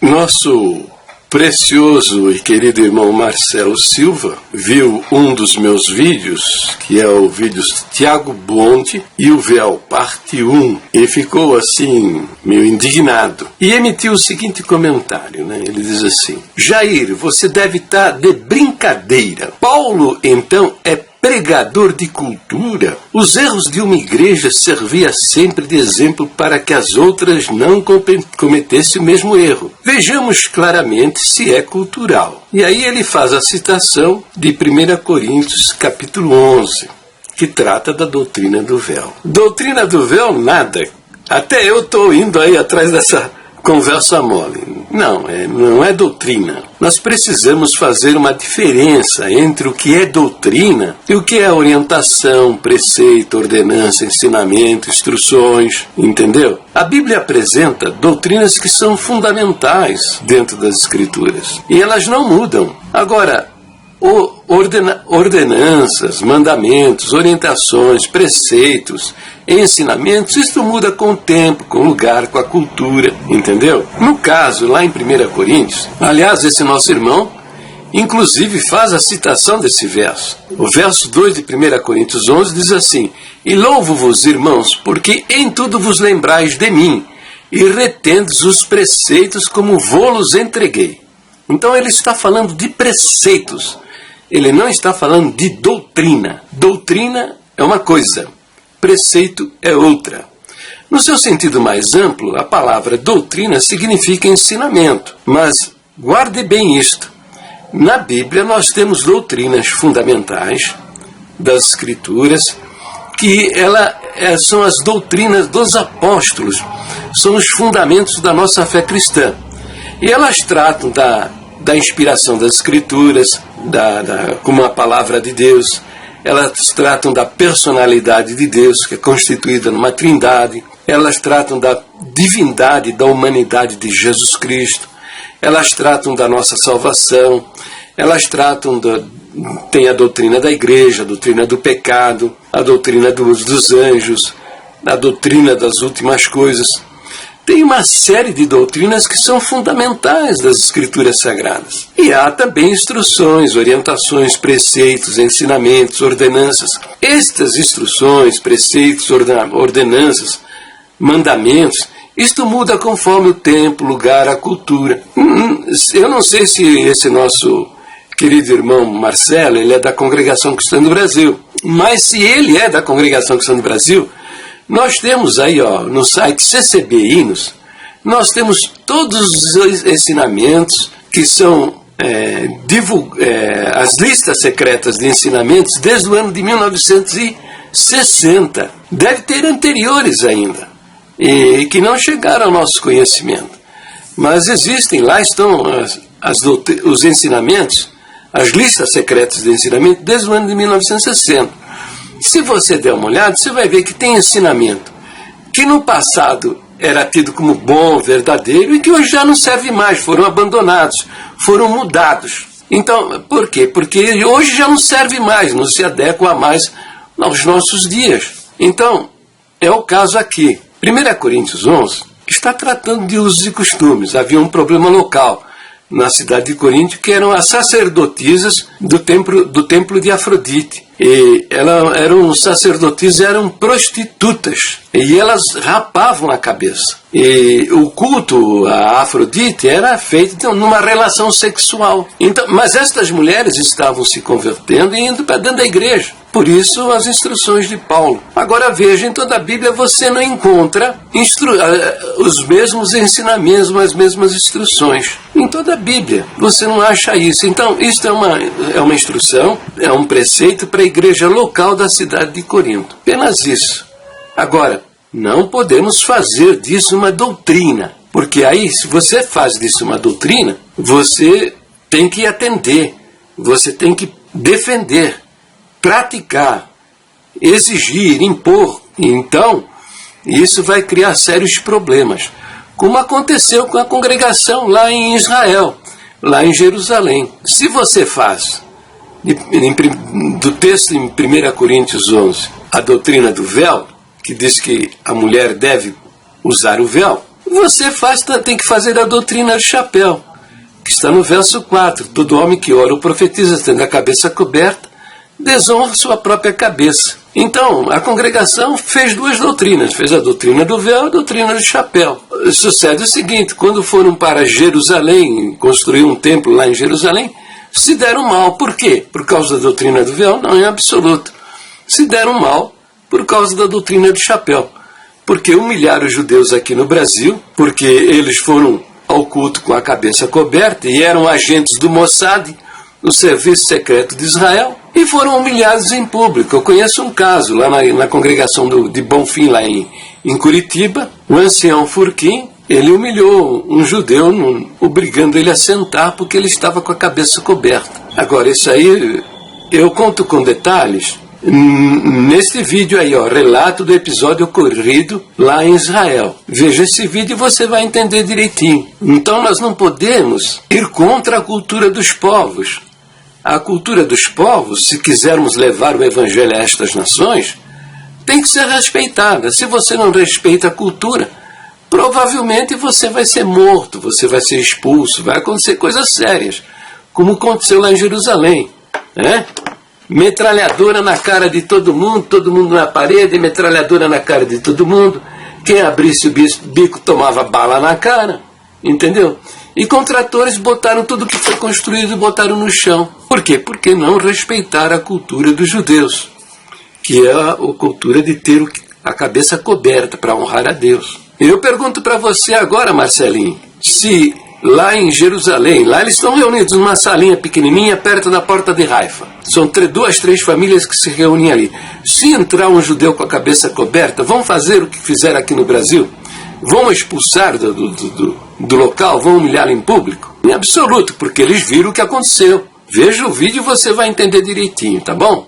Nosso precioso e querido irmão Marcelo Silva viu um dos meus vídeos, que é o vídeo Tiago Bonte e o Véu, parte 1, e ficou assim, meio indignado. E emitiu o seguinte comentário, né? Ele diz assim: Jair, você deve estar de brincadeira. Paulo, então, é pregador de cultura. Os erros de uma igreja servia sempre de exemplo para que as outras não cometessem o mesmo erro. Vejamos claramente se é cultural. E aí ele faz a citação de 1 Coríntios capítulo 11, que trata da doutrina do véu. Doutrina do véu, nada. Até eu estou indo aí atrás dessa conversa mole. Não é doutrina. Nós precisamos fazer uma diferença entre o que é doutrina e o que é orientação, preceito, ordenança, ensinamento, instruções, entendeu? A Bíblia apresenta doutrinas que são fundamentais dentro das Escrituras e elas não mudam. Agora, ordenanças, mandamentos, orientações, preceitos, ensinamentos, isso muda com o tempo, com o lugar, com a cultura, entendeu? No caso, lá em 1 Coríntios, aliás, esse nosso irmão, inclusive faz a citação desse verso. O verso 2 de 1 Coríntios 11 diz assim: E louvo-vos, irmãos, porque em tudo vos lembrais de mim, e retendes os preceitos como vô-los entreguei. Então ele está falando de preceitos. Ele não está falando de doutrina. Doutrina é uma coisa, preceito é outra. No seu sentido mais amplo, a palavra doutrina significa ensinamento. Mas guarde bem isto. Na Bíblia nós temos doutrinas fundamentais das Escrituras, que são as doutrinas dos apóstolos, são os fundamentos da nossa fé cristã. E elas tratam da inspiração das Escrituras, como a palavra de Deus. Elas tratam da personalidade de Deus, que é constituída numa trindade. Elas tratam da divindade, da humanidade de Jesus Cristo. Elas tratam da nossa salvação. Elas tratam tem a doutrina da igreja, a doutrina do pecado, a doutrina dos anjos, a doutrina das últimas coisas. Tem uma série de doutrinas que são fundamentais das Escrituras Sagradas. E há também instruções, orientações, preceitos, ensinamentos, ordenanças. Estas instruções, preceitos, ordenanças, mandamentos, isto muda conforme o tempo, o lugar, a cultura. Eu não sei se esse nosso querido irmão Marcelo, ele é da Congregação Cristã do Brasil. Mas se ele é da Congregação Cristã do Brasil, nós temos aí, no site CCB Hinos, nós temos todos os ensinamentos que são as listas secretas de ensinamentos desde o ano de 1960. Deve ter anteriores ainda, e que não chegaram ao nosso conhecimento. Mas existem, lá estão os ensinamentos, as listas secretas de ensinamento desde o ano de 1960. Se você der uma olhada, você vai ver que tem ensinamento que no passado era tido como bom, verdadeiro, e que hoje já não serve mais, foram abandonados, foram mudados. Então, por quê? Porque hoje já não serve mais, não se adequa mais aos nossos dias. Então, é o caso aqui. 1 Coríntios 11 está tratando de usos e costumes. Havia um problema local na cidade de Corinto, que eram as sacerdotisas do templo de Afrodite. E eram sacerdotisas, eram prostitutas, e elas rapavam a cabeça. E o culto a Afrodite era feito numa relação sexual. Então, mas estas mulheres estavam se convertendo e indo para dentro da igreja. Por isso as instruções de Paulo. Agora veja, em toda a Bíblia você não encontra os mesmos ensinamentos, as mesmas instruções. Em toda a Bíblia você não acha isso. Então isto é uma instrução, é um preceito para a igreja local da cidade de Corinto. Apenas isso. Agora, não podemos fazer disso uma doutrina. Porque aí, se você faz disso uma doutrina, você tem que atender, você tem que defender, praticar, exigir, impor. Então, isso vai criar sérios problemas, como aconteceu com a congregação lá em Israel, lá em Jerusalém. Se você faz do texto em 1 Coríntios 11 a doutrina do véu, que diz que a mulher deve usar o véu, Você tem que fazer a doutrina do chapéu, que está no verso 4. Todo homem que ora ou profetiza tendo a cabeça coberta, desonra sua própria cabeça. Então, a congregação fez duas doutrinas. Fez a doutrina do véu e a doutrina do chapéu. Sucede o seguinte: quando foram para Jerusalém, construir um templo lá em Jerusalém, se deram mal. Por quê? Por causa da doutrina do véu? Não, em absoluto. Se deram mal por causa da doutrina do chapéu. Porque humilharam os judeus aqui no Brasil, porque eles foram ao culto com a cabeça coberta e eram agentes do Mossad, o Serviço Secreto de Israel, e foram humilhados em público. Eu conheço um caso lá na congregação de Bonfim, lá em Curitiba. O ancião Furquim, ele humilhou um judeu, obrigando ele a sentar porque ele estava com a cabeça coberta. Agora, isso aí eu conto com detalhes neste vídeo aí, ó, relato do episódio ocorrido lá em Israel. Veja esse vídeo e você vai entender direitinho. Então nós não podemos ir contra a cultura dos povos. A cultura dos povos, se quisermos levar o evangelho a estas nações, tem que ser respeitada. Se você não respeita a cultura, provavelmente você vai ser morto, você vai ser expulso, vai acontecer coisas sérias, como aconteceu lá em Jerusalém, né? Metralhadora na cara de todo mundo na parede, metralhadora na cara de todo mundo. Quem abrisse o bico tomava bala na cara, entendeu? E contratores botaram tudo que foi construído e botaram no chão. Por quê? Porque não respeitaram a cultura dos judeus, que é a cultura de ter a cabeça coberta para honrar a Deus. Eu pergunto para você agora, Marcelinho, se lá em Jerusalém, lá eles estão reunidos numa salinha pequenininha perto da porta de Haifa. São 2, 3 famílias que se reúnem ali. Se entrar um judeu com a cabeça coberta, vão fazer o que fizeram aqui no Brasil? Vão expulsar do local? Vão humilhá-lo em público? Em absoluto, porque eles viram o que aconteceu. Veja o vídeo e você vai entender direitinho, tá bom?